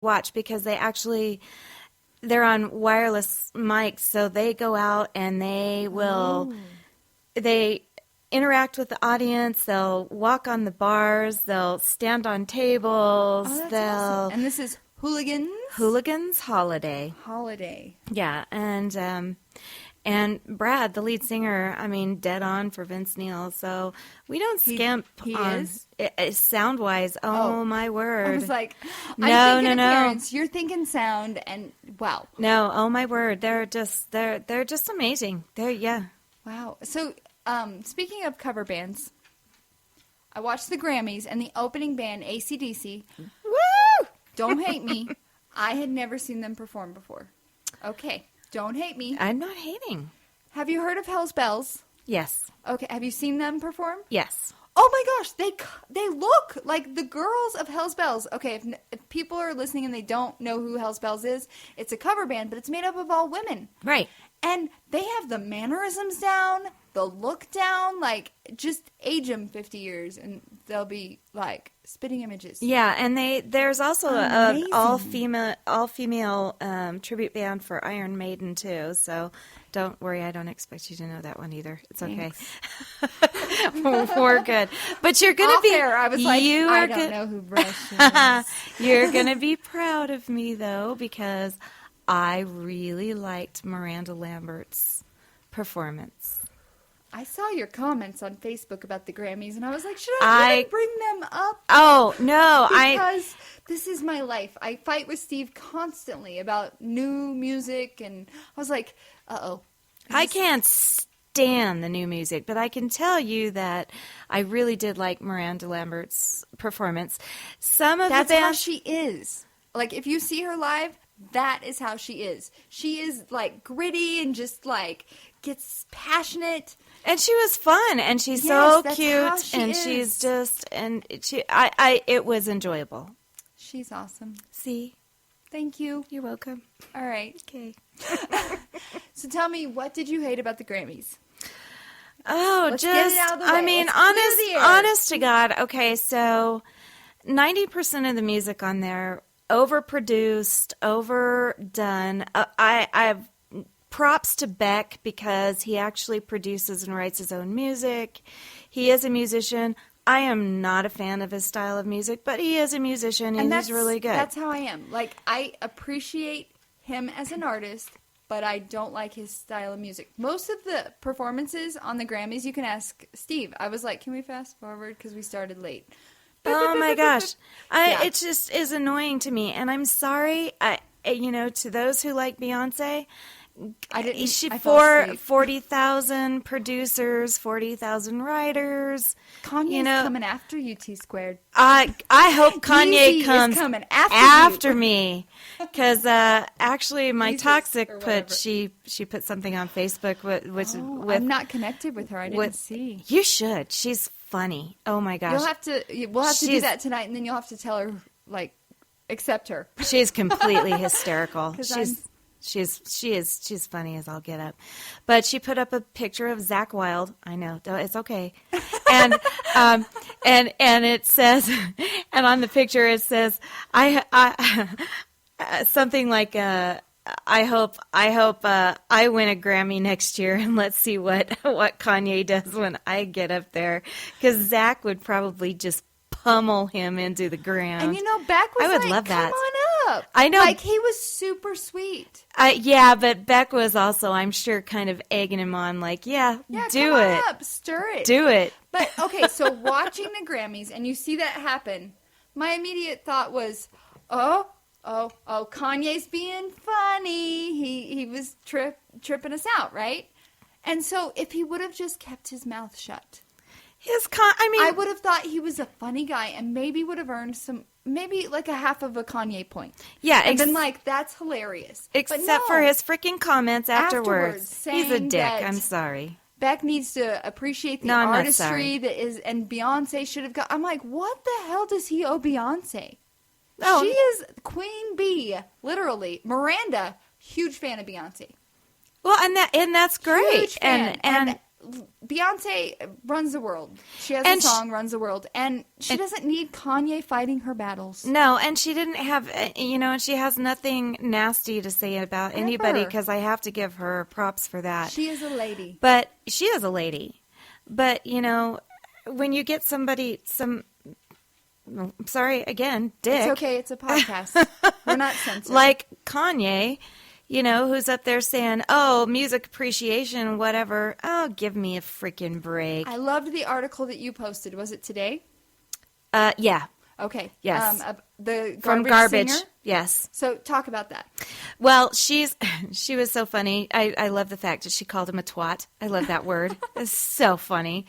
watch because they're on wireless mics, so they go out and they interact with the audience. They'll walk on the bars. They'll stand on tables. Oh, that's awesome. And this is Hooligans Holiday. Yeah, and Brad, the lead singer, I mean, dead on for Vince Neil. So we don't skimp on sound wise. Oh my word! I was like, I'm thinking appearance. You're thinking sound, and wow. No, oh my word! They're just amazing. Wow. So speaking of cover bands, I watched the Grammys and the opening band AC/DC. Woo! Don't hate me. I had never seen them perform before. Okay. Don't hate me. I'm not hating. Have you heard of Hell's Bells? Yes. Okay. Have you seen them perform? Yes. Oh my gosh, they look like the girls of Hell's Bells. Okay, if people are listening and they don't know who Hell's Bells is, it's a cover band, but it's made up of all women. Right. And they have the mannerisms down, the look down, like just age them 50 years and they'll be like spitting images. Yeah, and there's also an all female tribute band for Iron Maiden too. So don't worry, I don't expect you to know that one either. It's okay. We're good. But you're gonna be. I was like, I don't know who Rush is. You're gonna be proud of me though, because I really liked Miranda Lambert's performance. I saw your comments on Facebook about the Grammys, and I was like, should I even bring them up? Oh, no. Because this is my life. I fight with Steve constantly about new music, and I was like, uh-oh. I can't stand the new music, but I can tell you that I really did like Miranda Lambert's performance. That's how she is. Like, if you see her live, that is how she is. She is, like, gritty and just, like, gets passionate. And she was fun, and she's so cute, and she's just, and it was enjoyable. She's awesome. See? Thank you. You're welcome. All right. Okay. So tell me, what did you hate about the Grammys? Oh, Let's get it out of the way. I mean, honest to God. Okay, so 90% of the music on there, overproduced, overdone. I've props to Beck because he actually produces and writes his own music. He is a musician. I am not a fan of his style of music, but he is a musician and he's really good. That's how I am. Like, I appreciate him as an artist, but I don't like his style of music. Most of the performances on the Grammys, you can ask Steve. I was like, can we fast forward because we started late? Oh my gosh. It just is annoying to me. And I'm sorry, to those who like Beyonce, 40,000 producers, 40,000 writers. Kanye's coming after you, T-squared. I hope Kanye comes coming after me, because actually my toxic she put something on Facebook with I'm not connected with her. I didn't see. You should. She's funny. Oh my gosh. We'll have to do that tonight, and then you'll have to tell her, like, accept her. She's completely hysterical. She's funny as all get up. But she put up a picture of Zakk Wylde. I know, it's okay. And it says, and on the picture it says, I something like I hope I win a Grammy next year, and let's see what Kanye does when I get up there, because Zach would probably just pummel him into the ground. And Beck was love that. Come on up. I know. Like, he was super sweet. Yeah, but Beck was also, I'm sure, kind of egging him on, like, do come it. On up, stir it. Do it. But, okay, so watching the Grammys, and you see that happen, my immediate thought was, oh, Kanye's being funny. He was tripping us out, right? And so if he would have just kept his mouth shut, I would have thought he was a funny guy and maybe would have earned maybe like a half of a Kanye point. Yeah. And been like, that's hilarious. Except for his freaking comments afterwards. He's a dick. I'm sorry. Beck needs to appreciate the artistry that is, and Beyonce should have got. I'm like, what the hell does he owe Beyonce? Oh. She is Queen Bee, literally. Miranda, huge fan of Beyonce. Well, and that's great. Huge fan. Beyonce runs the world. She has And a song, runs the world. And she doesn't need Kanye fighting her battles. No, and she didn't have, and she has nothing nasty to say about anybody, because I have to give her props for that. She is a lady. But she is a lady. But, when you get somebody, sorry, again, dick. It's okay. It's a podcast. We're not censored. Like Kanye, who's up there saying, oh, music appreciation, whatever. Oh, give me a freaking break. I loved the article that you posted. Was it today? Yeah. Okay. Yes. The From Garbage. singer? Yes. So talk about that. Well, she was so funny. I love the fact that she called him a twat. I love that word. It's so funny.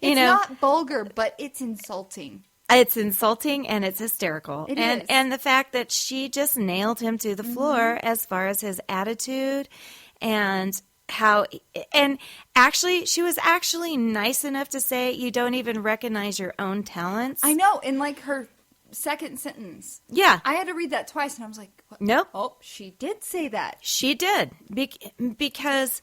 It's not vulgar, but it's insulting. It's insulting and it's hysterical. It is. And the fact that she just nailed him to the floor as far as his attitude and how, and actually, she was actually nice enough to say you don't even recognize your own talents. I know. In like her second sentence. Yeah. I had to read that twice and I was like, what? Nope. Oh, she did say that. She did. Because,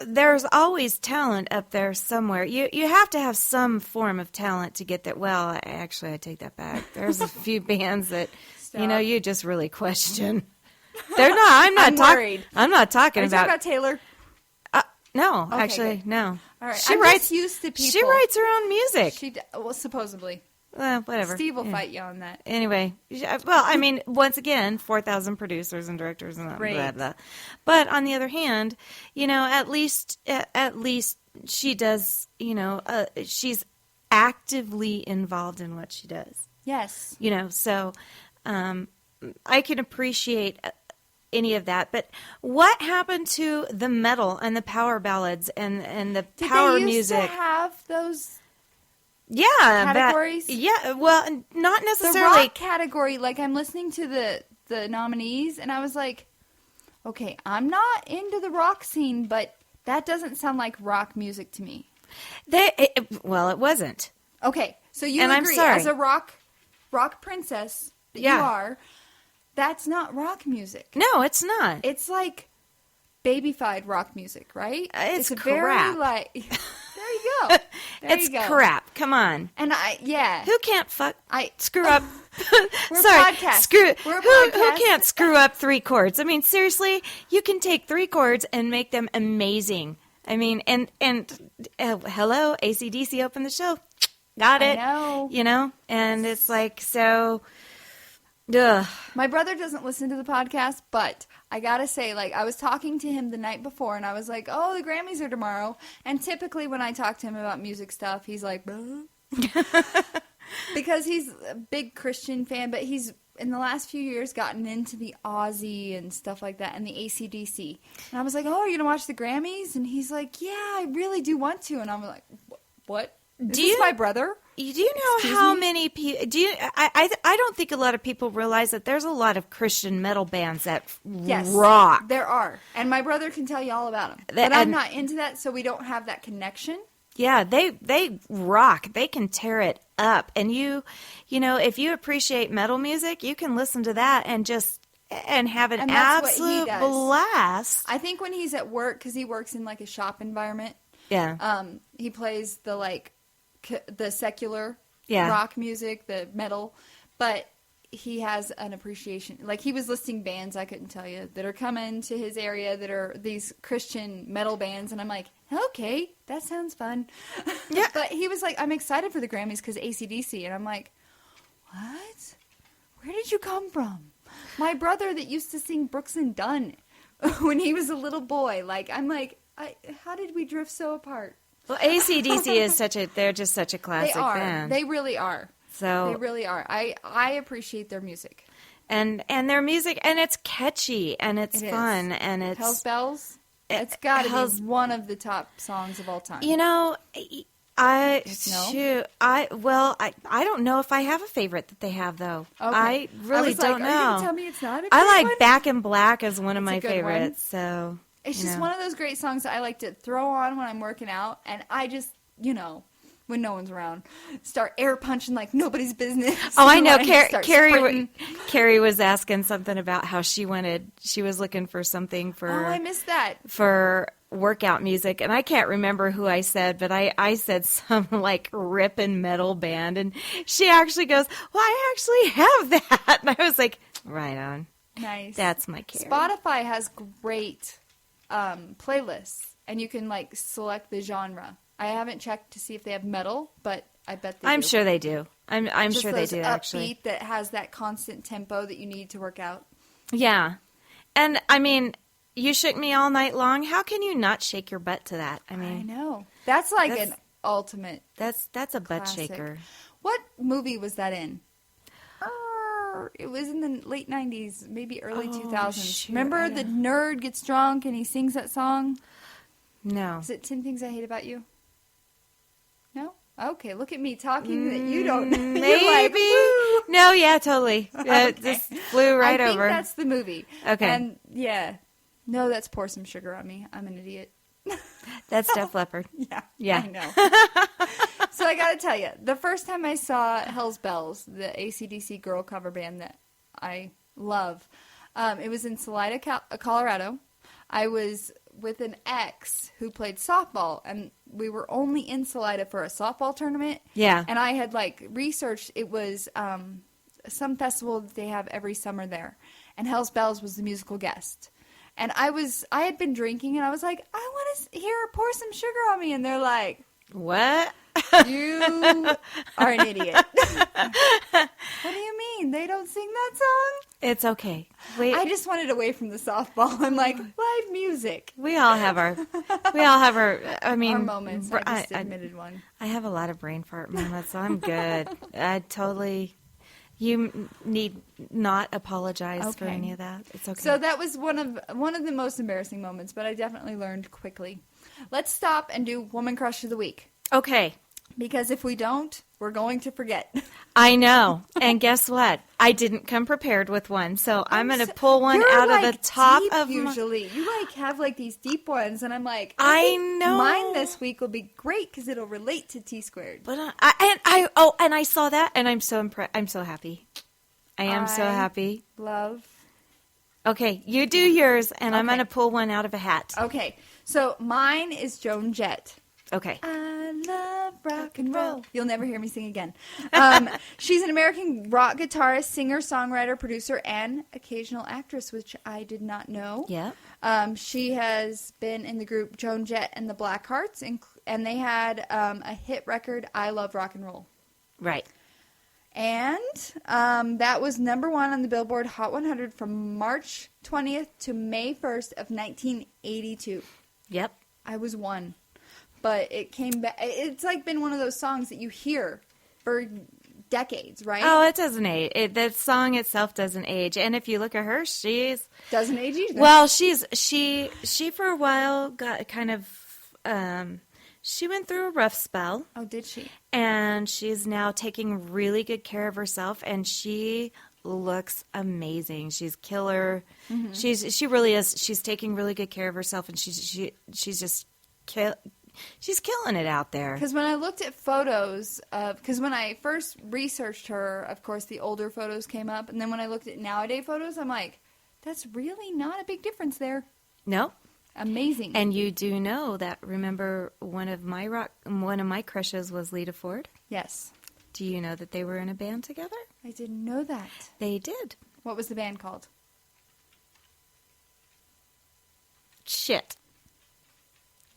there's always talent up there somewhere. You have to have some form of talent to get that. Well, I take that back. There's a few bands that, you just really question. They're not. I'm worried. I'm not talking Are you about. talking about Taylor? No, Okay, actually, good. no. All right. She I'm writes. just used to people. She writes her own music. Well, supposedly. Whatever. Steve will fight you on that. Anyway, well, I mean, once again, 4,000 producers and directors and Right. blah blah. But on the other hand, at least she does. She's actively involved in what she does. Yes. So I can appreciate any of that. But what happened to the metal and the power ballads and the power Did they used music? to have those? Yeah, categories? Yeah, well, not The necessarily. rock category, like I'm listening to the nominees, and I was like, okay, I'm not into the rock scene, but that doesn't sound like rock music to me. It wasn't. Okay, so you And I'm agree, sorry. as a rock princess that you are, that's not rock music. No, it's not. It's like babyfied rock music, right? It's a crap. Very there you go. It's crap. Come on. And Who can't screw up? We're Sorry, a podcast. We're a who podcast. can't screw up 3 chords? I mean, seriously, you can take 3 chords and make them amazing. I mean, and hello, AC/DC opened the show. Got it. I know. And it's like, so, ugh. My brother doesn't listen to the podcast, but I gotta say, like, I was talking to him the night before, and I was like, oh, the Grammys are tomorrow. And typically when I talk to him about music stuff, he's like, because he's a big Christian fan, but he's, in the last few years, gotten into the Aussie and stuff like that, and the AC/DC. And I was like, oh, are you gonna watch the Grammys? And he's like, yeah, I really do want to. And I'm like, what? Is this my brother? Do you know Excuse how me? many people? I don't think a lot of people realize that there's a lot of Christian metal bands that Yes, rock. there are. And my brother can tell you all about them. But And- I'm not into that, so we don't have that connection. Yeah, they rock. They can tear it up. And if you appreciate metal music, you can listen to that and have an And that's what he absolute does. blast. I think when he's at work, because he works in like a shop environment, Yeah. he plays the secular Yeah. rock music, the metal, but he has an appreciation. Like, he was listing bands, I couldn't tell you, that are coming to his area that are these Christian metal bands, and I'm like, okay, that sounds fun. Yeah. But he was like, I'm excited for the Grammys because AC/DC, and I'm like, what? Where did you come from? My brother that used to sing Brooks and Dunn when he was a little boy, I'm like, how did we drift so apart? Well, AC/DC is they're just such a classic They are. band. They really are. So They really are. I appreciate their music. and their music, and it's catchy and it's It is. fun and it's Hell's Bells. It's got to Hell's- be one of the top songs of all time. I No? I don't know if I have a favorite that they have though. Okay. I really was like, don't are you gonna know. tell me it's not a I good like one? Back in Black as one of It's a my good one. favorites. So It's just one of those great songs that I like to throw on when I'm working out, and I just, when no one's around, start air punching like nobody's business. Oh, I know. And start sprinting. Carrie was asking something about how she was looking for something Oh, I for missed that. workout music, and I can't remember who I said, but I said some like ripping metal band, and she actually goes, well, I actually have that. And I was like, right on. Nice. That's my Carrie. Spotify has great playlists, and you can like select the genre. I haven't checked to see if they have metal, but I bet they do. I'm sure they do. I'm Just sure they those do, actually. upbeat that has that constant tempo that you need to work out. Yeah. And, I mean, you shook me all night long. How can you not shake your butt to that? I mean, I know. That's like an ultimate That's a butt classic. shaker. What movie was that in? It was in the late 90s, maybe early 2000s. shoot, Remember the nerd gets drunk and he sings that song? No. Is it 10 Things I Hate About You? No? Okay, look at me talking that you don't know. Maybe. You're like, woo! No, yeah, totally. Okay. Just flew right I think over. that's the movie. Okay. And yeah. No, that's Pour Some Sugar on Me. I'm an idiot. That's Def Leppard. Yeah. I know. So I got to tell you, the first time I saw Hell's Bells, the AC/DC girl cover band that I love, it was in Salida, Colorado. I was with an ex who played softball, and we were only in Salida for a softball tournament. Yeah. And I had like researched, it was some festival that they have every summer there, and Hell's Bells was the musical guest. And I had been drinking, and I was like, I want to hear Pour Some Sugar on Me, and they're like, What? you are an idiot. What do you mean? They don't sing that song? It's okay. I just wanted away from the softball. I'm like, live music. We all have our, I mean. Our moments. I just admitted one. I have a lot of brain fart moments, so I'm good. You need not apologize for any of that. It's okay. So that was one of the most embarrassing moments, but I definitely learned quickly. Let's stop and do Woman Crush of the Week. Okay. Because if we don't, we're going to forget. I know. And guess what? I didn't come prepared with one, so I'm going to pull one out of the top deep of usually. You like have like these deep ones, and I'm like, I think know. Mine this week will be great because it'll relate to T squared. But I saw that, and I'm so impressed. I'm so happy. I am so happy. Love. Okay, you do yours, and I'm going to pull one out of a hat. Okay, so mine is Joan Jett. Okay. I love rock and roll. You'll never hear me sing again. She's an American rock guitarist, singer, songwriter, producer, and occasional actress, which I did not know. Yeah. She has been in the group Joan Jett and the Blackhearts, and they had a hit record, I Love Rock and Roll. Right. And that was number 1 on the Billboard Hot 100 from March 20th to May 1st of 1982. Yep. I was 1. But it came back. It's like been one of those songs that you hear for decades, right? Oh, it doesn't age. The song itself doesn't age. And if you look at her, doesn't age either. Well, she for a while got kind of she went through a rough spell. Oh, did she? And she's now taking really good care of herself, and she looks amazing. She's killer. Mm-hmm. She really is. She's taking really good care of herself, and she's just she's killing it out there. Because when I looked at photos because when I first researched her, of course, the older photos came up. And then when I looked at nowadays photos, I'm like, that's really not a big difference there. No. Amazing. And you do know that, remember, one of my crushes was Lita Ford? Yes. Do you know that they were in a band together? I didn't know that. They did. What was the band called? Shit.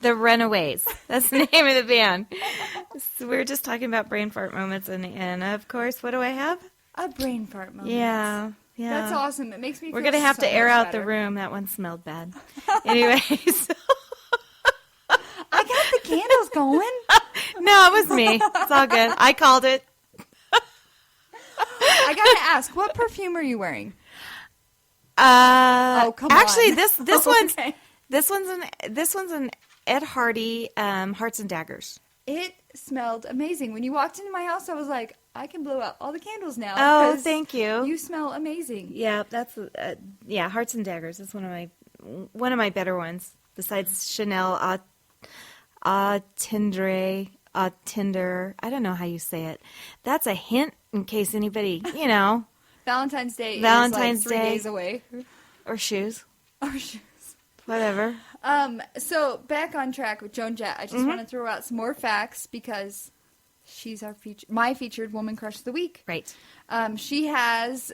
The Runaways. That's the name of the band. So we were just talking about brain fart moments, and of course, what do I have? A brain fart moment. Yeah. That's awesome. It makes me feel We're going to have so to air much out better. the room. That one smelled bad. Anyways. I got the candles going. No, it was me. It's all good. I called it. I got to ask, what perfume are you wearing? Come on. Actually, this Okay. one's an Ed Hardy Hearts and Daggers. It smelled amazing. When you walked into my house, I was like, I can blow out all the candles now. Oh, 'cause thank you. You smell amazing. Yeah, that's Hearts and Daggers. That's one of my better ones besides Chanel Tinder. I don't know how you say it. That's a hint in case anybody, Valentine's Day Valentine's is like 3 Day. days away. Or shoes. Or shoes. Whatever. So back on track with Joan Jett. I just want to throw out some more facts because she's my featured woman crush of the week. Right. She has